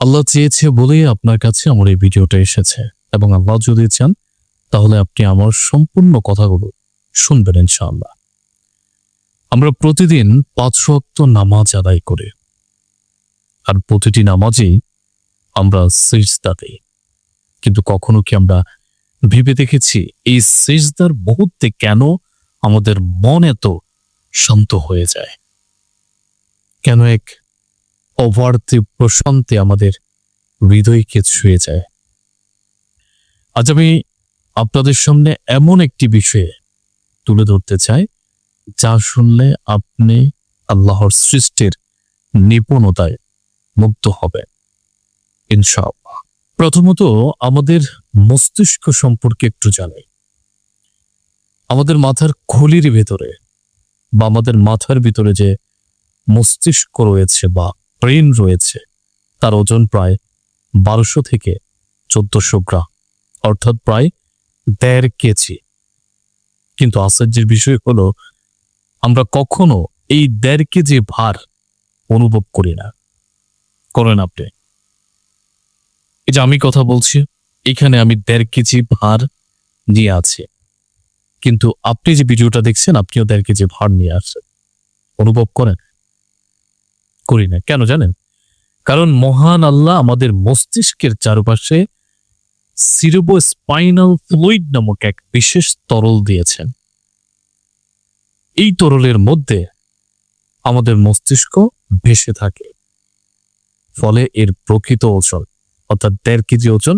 আল্লাহ চেয়েছে বলেই আপনার কাছে আমার এই ভিডিওটা এসেছে, এবং আল্লাহ যদি চান তাহলে আপনি আমার সম্পূর্ণ কথাগুলো শুনবেন ইনশাআল্লাহ। আমরা প্রতিদিন 5 ওয়াক্ত নামাজ আদায় করি, আর প্রতিটি নামাজেই আমরা সিজদা দেই। কিন্তু কখনো কি আমরা ভেবে দেখেছি এই সিজদার মুহূর্তে কেন আমাদের মন এত শান্ত হয়ে যায়? কেন এক অবার্তি প্রশান্তি আমাদের হৃদয়কে ছুঁয়ে যায়? আজ আমি আপনাদের সামনে এমন একটি বিষয়ে তুলে ধরতে চাই যা শুনলে আপনি আল্লাহর সৃষ্টির নিপুণতায় মুগ্ধ হবেন ইনশাআল্লাহ। প্রথমত আমাদের মস্তিষ্ক সম্পর্কে একটু জানি। আমাদের মাথার খুলির ভেতরে বা আমাদের মাথার ভিতরে যে মস্তিষ্ক রয়েছে বা ব্রেন রয়েছে, তার ওজন প্রায় 1200 থেকে 1400 গ্রাম, অর্থাৎ প্রায় 1.5 কেজি। কিন্তু আশ্চর্যের বিষয় হলো আমরা কখনো এই 1.5 কেজি ভার অনুভব করি না। করেন আপনি? এই যে আমি কথা বলছি, এখানে আমি 1.5 কেজি ভার নিয়ে আছি, কিন্তু আপনি যে ভিডিওটা দেখছেন আপনিও 1.5 কেজি ভার নিয়ে আসছেন। অনুভব করেন? করি না। কেন জানেন? কারণ মহান আল্লাহ আমাদের মস্তিষ্কের চারপাশে সিরেব্রোস্পাইনাল ফ্লুইড নামক এক বিশেষ তরল দিয়েছেন। এই তরলের মধ্যে আমাদের মস্তিষ্ক ভেসে থাকে, ফলে এর প্রকৃত ওজন অর্থাৎ 1.5 কেজি ওজন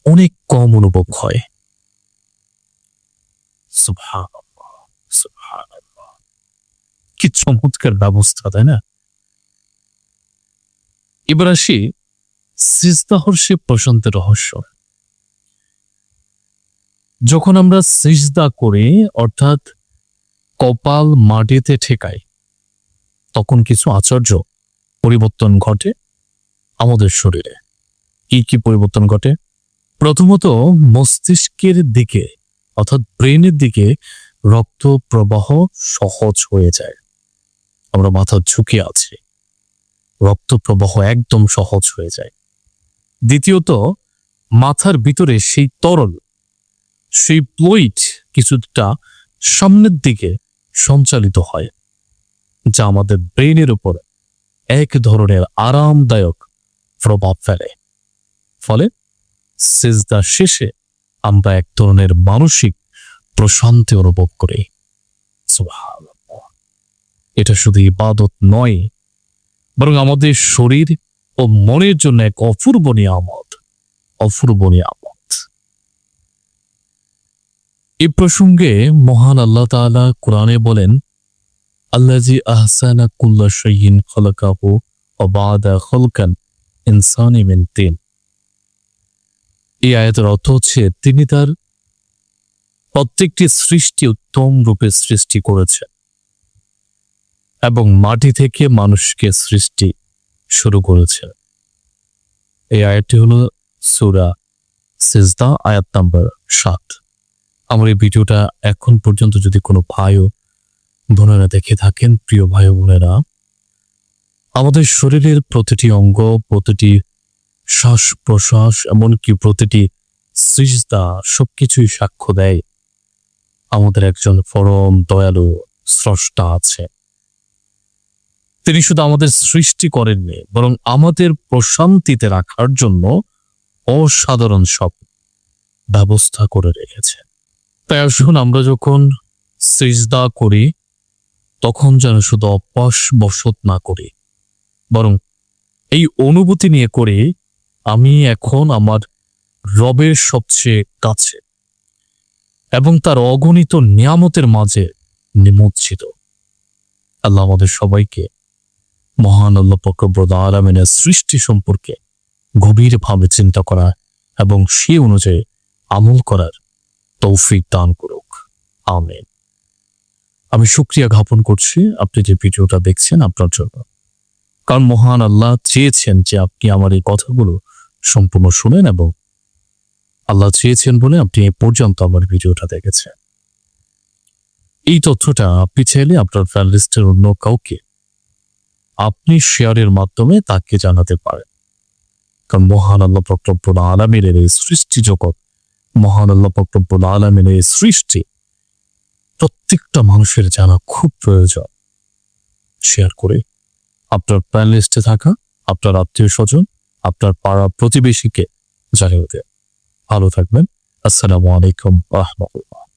অনেক কম অনুভব হয়। সুবহানাল্লাহ, সুবহানাল্লাহ। কি চমৎকার ব্যবস্থা, তাই না? এবার আসি সিজদাহর সে প্রশান্তের রহস্য। যখন আমরা সিজদা করি অর্থাৎ কপাল মাটিতে ঠেকাই, তখন কিছু আশ্চর্য পরিবর্তন ঘটে আমাদের শরীরে। কি কি পরিবর্তন ঘটে? প্রথমত মস্তিষ্কের দিকে অর্থাৎ ব্রেনের দিকে রক্ত প্রবাহ সহজ হয়ে যায়। আমরা মাথা ঝুঁকে আছি, রক্ত প্রবাহ একদম সহজ হয়ে যায়। দ্বিতীয়ত মাথার ভিতরে সেই তরল, সেই ফ্লুইড কিছুটা সামনের দিকে সঞ্চালিত হয়, যা আমাদের ব্রেনের উপর এক ধরনের আরামদায়ক প্রভাব ফেলে। ফলে সিজদা শেষে আমরা এক ধরনের মানসিক প্রশান্তি অনুভব করি। সুবহানাল্লাহ। এটা শুধু ইবাদত নয়, বরং আমাদের শরীর ও মনের জন্য এক অপূর্ব নিয়ামত, অপূর্ব নিয়ামত। এই প্রসঙ্গে মহান আল্লাহ তাআলা কোরআনে বলেন, আল্লাযী আহসানা কুল্লা শাইইন খালাকাহু ওয়া বা'দা খালকান ইনসানি মিন তিন। এই আয়াতের অর্থ হচ্ছে তিনি তার প্রত্যেকটি সৃষ্টি উত্তম রূপে সৃষ্টি করেছেন এবং মাটি থেকে মানুষকে সৃষ্টি শুরু করেছেন। এই আয়াতটি হলো সূরা সিজদা আয়াত নাম্বার 7। আমার এই ভিডিওটা এখন পর্যন্ত যদি কোনো ভাই ও বোনেরা দেখে থাকেন, প্রিয় ভাই ও বোনেরা, আমাদের শরীরের প্রতিটি অঙ্গ, প্রতিটি শ্বাস প্রশ্বাস, এমনকি প্রতিটি সিজদা সবকিছুই সাক্ষ্য দেয় আমাদের একজন পরম দয়ালু স্রষ্টা আছে। তিনি শুধু আমাদের সৃষ্টি করেননি, বরং আমাদের প্রশান্তিতে রাখার জন্য অসাধারণ সব ব্যবস্থা করে রেখেছেন। তাই আসুন আমরা যখন সিজদা করি তখন যেন শুধু অভ্যাস বশত না করি, বরং এই অনুভূতি নিয়ে করি আমি এখন আমার রবের সবচেয়ে কাছে এবং তার অগণিত নিয়ামতের মাঝে নিমজ্জিত। আল্লাহ আমাদের সবাইকে মহান আল্লাহ পাক রব্বুল আলামিনের সৃষ্টি সম্পর্কে গভীরভাবে চিন্তা করা এবং সে অনুযায়ী আমল করার তৌফিক দান করুক। আমিন। আমি শুকরিয়া জ্ঞাপন করছি আপনি যে ভিডিওটা দেখছেন আপনার জন্য, কারণ মহান আল্লাহ চেয়েছেন যে আপনি আমার এই কথাগুলো সম্পূর্ণ শুনেন, এবং আল্লাহ চেয়েছেন বলে আপনি এই পর্যন্ত আমার ভিডিওটা দেখেছেন। এই তথ্যটা আপনি চাইলে আপনার ফ্রেন্ড লিস্টের অন্য কাউকে আপনি শেয়ারের মাধ্যমে তাকে জানাতে পারেন। কারণ মহান আল্লাহ পাক রব্বুল আলামিনের এই সৃষ্টি জগৎ, মহান আল্লাহ পাক রব্বুল আলামিনের এই সৃষ্টি প্রত্যেকটা মানুষের জানা খুব প্রয়োজন। শেয়ার করে আপনার প্ল্যান লিস্টে থাকা আপনার আত্মীয় স্বজন, আপনার পাড়া প্রতিবেশীকে জানিয়ে দেন। ভালো থাকবেন। আসসালামু আলাইকুম ওয়া রাহমাতুল্লাহ।